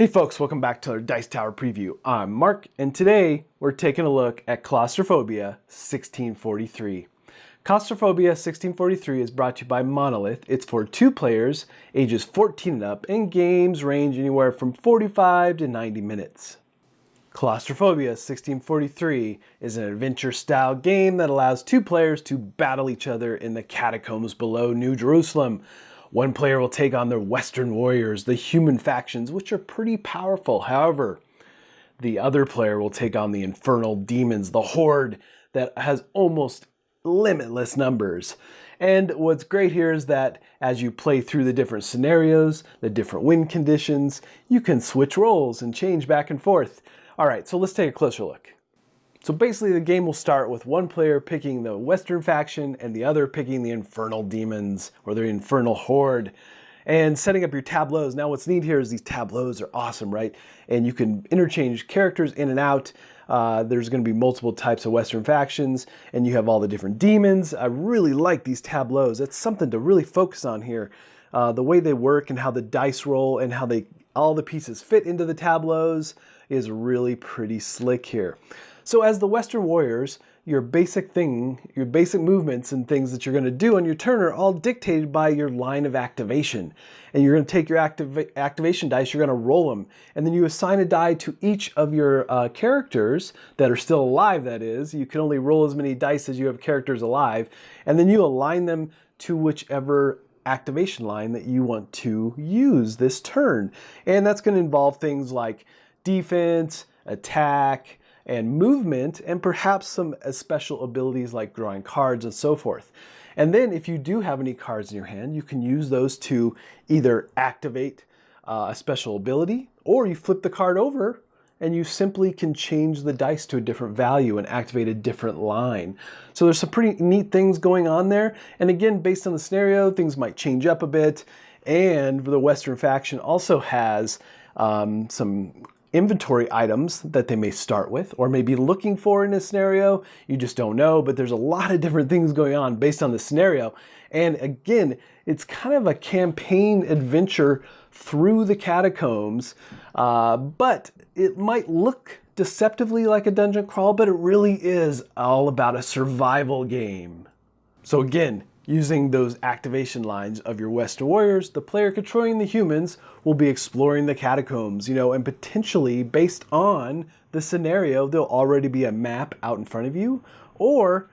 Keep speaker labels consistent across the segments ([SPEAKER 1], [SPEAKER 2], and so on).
[SPEAKER 1] Hey folks, welcome back to our Dice Tower preview. I'm Mark, and today we're taking a look at Claustrophobia 1643. Claustrophobia 1643 is brought to you by Monolith. It's for 2 players, ages 14 and up, and games range anywhere from 45 to 90 minutes. Claustrophobia 1643 is an adventure-style game that allows 2 players to battle each other in the catacombs below New Jerusalem. One player will take on the Western warriors, the human factions, which are pretty powerful. However, the other player will take on the infernal demons, the horde that has almost limitless numbers. And what's great here is that as you play through the different scenarios, the different win conditions, you can switch roles and change back and forth. All right, so let's take a closer look. So basically the game will start with one player picking the Western faction and the other picking the infernal demons or the infernal horde and setting up your tableaus. Now what's neat here is these tableaus are awesome, right? And you can interchange characters in and out. There's going to be multiple types of Western factions and you have all the different demons. I really like these tableaus. It's something to really focus on here. The way they work and how the dice roll and how all the pieces fit into the tableaus is really pretty slick here. So as the Western warriors, your basic movements and things that you're going to do on your turn are all dictated by your line of activation. And you're going to take your activation dice, you're going to roll them, and then you assign a die to each of your characters that are still alive, that is. You can only roll as many dice as you have characters alive, and then you align them to whichever activation line that you want to use this turn. And that's going to involve things like defense, attack, and movement, and perhaps some special abilities like drawing cards and so forth. And then if you do have any cards in your hand, you can use those to either activate a special ability, or you flip the card over and you simply can change the dice to a different value and activate a different line. So there's some pretty neat things going on there. And again, based on the scenario, things might change up a bit. And the Western faction also has some inventory items that they may start with or may be looking for in a scenario. You just don't know, but there's a lot of different things going on based on the scenario. And again, it's kind of a campaign adventure through the catacombs, but it might look deceptively like a dungeon crawl, but it really is all about a survival game. So again, using those activation lines of your Western warriors, the player controlling the humans will be exploring the catacombs, and potentially based on the scenario, there'll already be a map out in front of you, or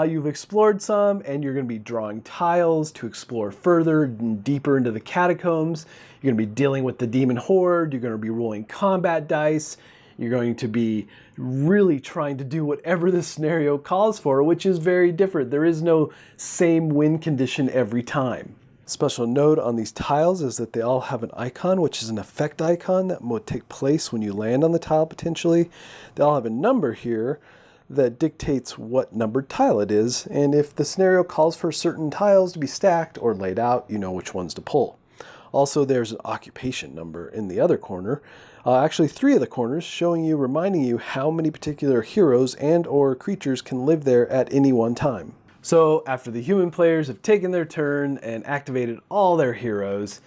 [SPEAKER 1] you've explored some and you're going to be drawing tiles to explore further and deeper into the catacombs. You're going to be dealing with the demon horde. You're going to be rolling combat dice. You're going to be really trying to do whatever the scenario calls for, which is very different. There is no same win condition every time. Special note on these tiles is that they all have an icon, which is an effect icon that will take place when you land on the tile potentially. They all have a number here that dictates what numbered tile it is, and if the scenario calls for certain tiles to be stacked or laid out, you know which ones to pull. Also, there's an occupation number in the other corner. Actually, 3 of the corners reminding you how many particular heroes and or creatures can live there at any one time. So after the human players have taken their turn and activated all their heroes,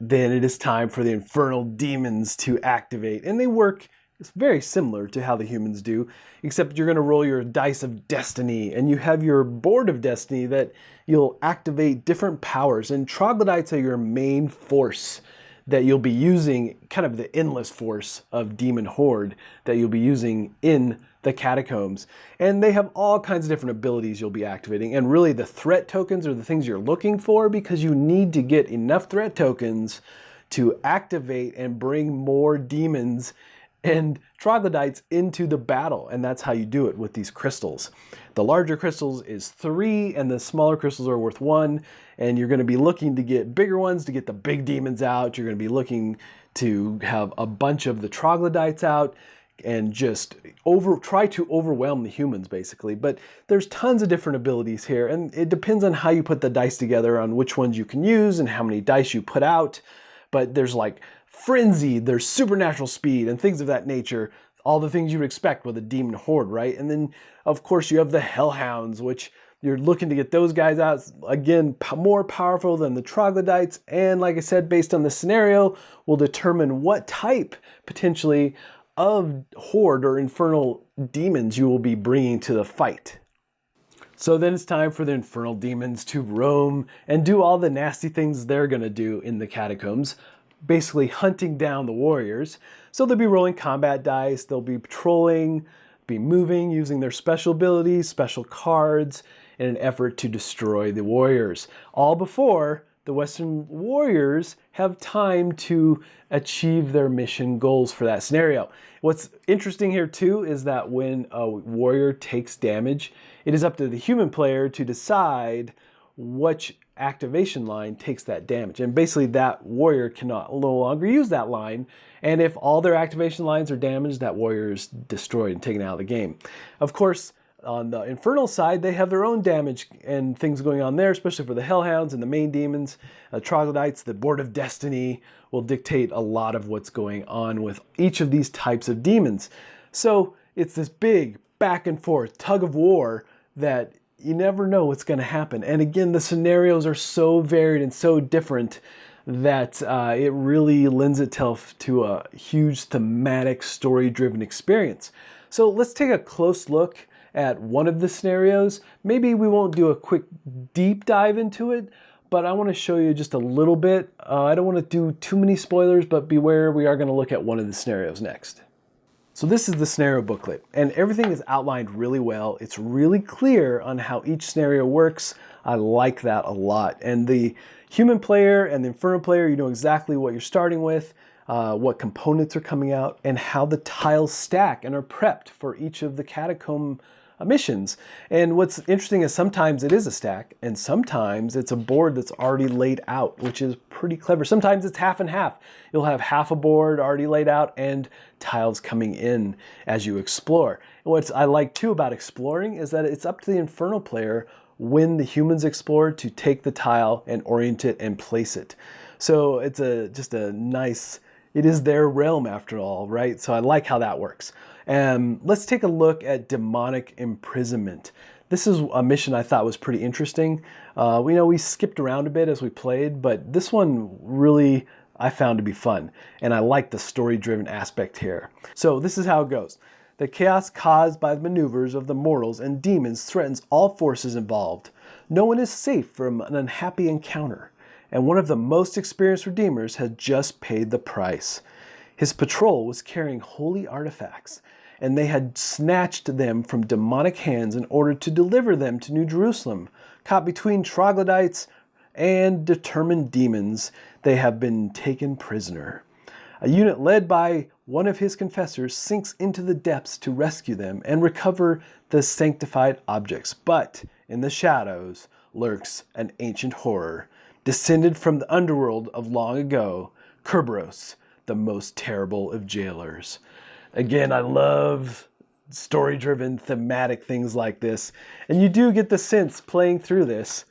[SPEAKER 1] then it is time for the infernal demons to activate. And they work very similar to how the humans do, except you're going to roll your dice of destiny, and you have your board of destiny that you'll activate different powers, and troglodytes are your main force that you'll be using, kind of the endless force of demon horde that you'll be using in the catacombs. And they have all kinds of different abilities you'll be activating, and really the threat tokens are the things you're looking for, because you need to get enough threat tokens to activate and bring more demons and troglodytes into the battle, and that's how you do it with these crystals. The larger crystals is 3 and the smaller crystals are worth 1, and you're going to be looking to get bigger ones to get the big demons out. You're going to be looking to have a bunch of the troglodytes out and just try to overwhelm the humans basically. But there's tons of different abilities here, and it depends on how you put the dice together on which ones you can use and how many dice you put out. But there's like frenzy, there's supernatural speed and things of that nature, all the things you would expect with a demon horde, right? And then of course you have the hellhounds, which You're looking to get those guys out. Again, more powerful than the troglodytes. And like I said, based on the scenario, will determine what type, potentially, of horde or infernal demons you will be bringing to the fight. So then it's time for the infernal demons to roam and do all the nasty things they're going to do in the catacombs, basically hunting down the warriors. So they'll be rolling combat dice, they'll be patrolling, be moving, using their special abilities, special cards, in an effort to destroy the warriors. All before the Western warriors have time to achieve their mission goals for that scenario. What's interesting here too is that when a warrior takes damage, it is up to the human player to decide which activation line takes that damage. And basically that warrior cannot no longer use that line. And if all their activation lines are damaged, that warrior is destroyed and taken out of the game. Of course, on the infernal side, they have their own damage and things going on there, especially for the hellhounds and the main demons. Troglodytes, the Board of Destiny, will dictate a lot of what's going on with each of these types of demons. So it's this big back and forth tug of war that you never know what's going to happen. And again, the scenarios are so varied and so different that it really lends itself to a huge thematic, story-driven experience. So let's take a close look at one of the scenarios. Maybe we won't do a quick deep dive into it, but I want to show you just a little bit. I don't want to do too many spoilers, but beware, we are going to look at one of the scenarios next. So this is the scenario booklet, and everything is outlined really well. It's really clear on how each scenario works. I like that a lot. And the human player and the infernal player, you know exactly what you're starting with, what components are coming out, and how the tiles stack and are prepped for each of the catacomb missions. And what's interesting is sometimes it is a stack, and sometimes it's a board that's already laid out, which is pretty clever. Sometimes it's half and half. You'll have half a board already laid out and tiles coming in as you explore. And what I like too about exploring is that it's up to the infernal player when the humans explore to take the tile and orient it and place it. So it's just a nice, it is their realm after all, right? So I like how that works. Let's take a look at demonic imprisonment. This is a mission I thought was pretty interesting. We skipped around a bit as we played, but this one really I found to be fun. And I like the story-driven aspect here. So this is how it goes. The chaos caused by the maneuvers of the mortals and demons threatens all forces involved. No one is safe from an unhappy encounter, and one of the most experienced redeemers has just paid the price. His patrol was carrying holy artifacts, and they had snatched them from demonic hands in order to deliver them to New Jerusalem. Caught between troglodytes and determined demons, they have been taken prisoner. A unit led by one of his confessors sinks into the depths to rescue them and recover the sanctified objects. But in the shadows lurks an ancient horror, descended from the underworld of long ago, Kerberos, the most terrible of jailers. Again, I love story-driven, thematic things like this. And you do get the sense playing through this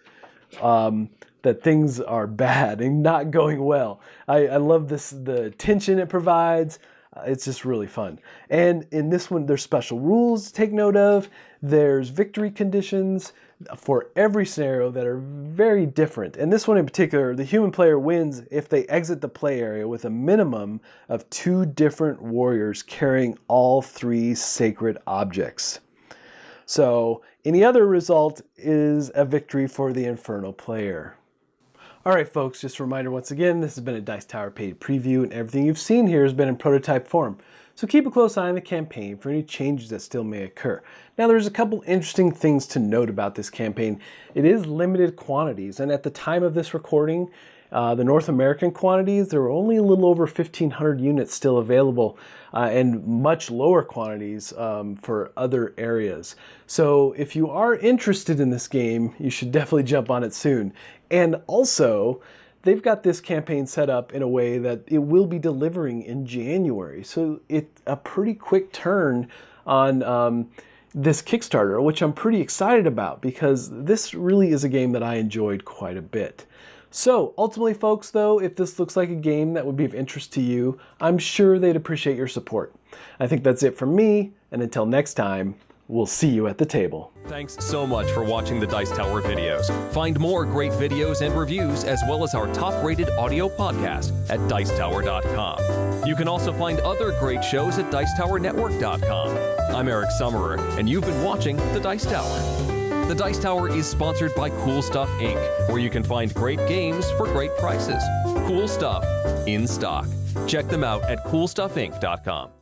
[SPEAKER 1] that things are bad and not going well. I love this, the tension it provides. It's just really fun. And in this one, there's special rules to take note of. There's victory conditions for every scenario that are very different. And this one in particular, the human player wins if they exit the play area with a minimum of 2 different warriors carrying all 3 sacred objects. So any other result is a victory for the infernal player. All right, folks, just a reminder once again, this has been a Dice Tower paid preview, and everything you've seen here has been in prototype form. So keep a close eye on the campaign for any changes that still may occur. Now, there's a couple interesting things to note about this campaign. It is limited quantities, and at the time of this recording, the North American quantities, there were only a little over 1,500 units still available, and much lower quantities for other areas. So if you are interested in this game, you should definitely jump on it soon. And also, they've got this campaign set up in a way that it will be delivering in January. So it's a pretty quick turn on this Kickstarter, which I'm pretty excited about because this really is a game that I enjoyed quite a bit. So ultimately, folks, though, if this looks like a game that would be of interest to you, I'm sure they'd appreciate your support. I think that's it from me, and until next time, We'll see you at the table.
[SPEAKER 2] Thanks so much for watching the Dice Tower videos. Find more great videos and reviews, as well as our top-rated audio podcast at Dicetower.com. You can also find other great shows at Dicetowernetwork.com. I'm Eric Summerer, and you've been watching The Dice Tower. The Dice Tower is sponsored by Cool Stuff Inc., where you can find great games for great prices. Cool stuff in stock. Check them out at CoolStuffInc.com.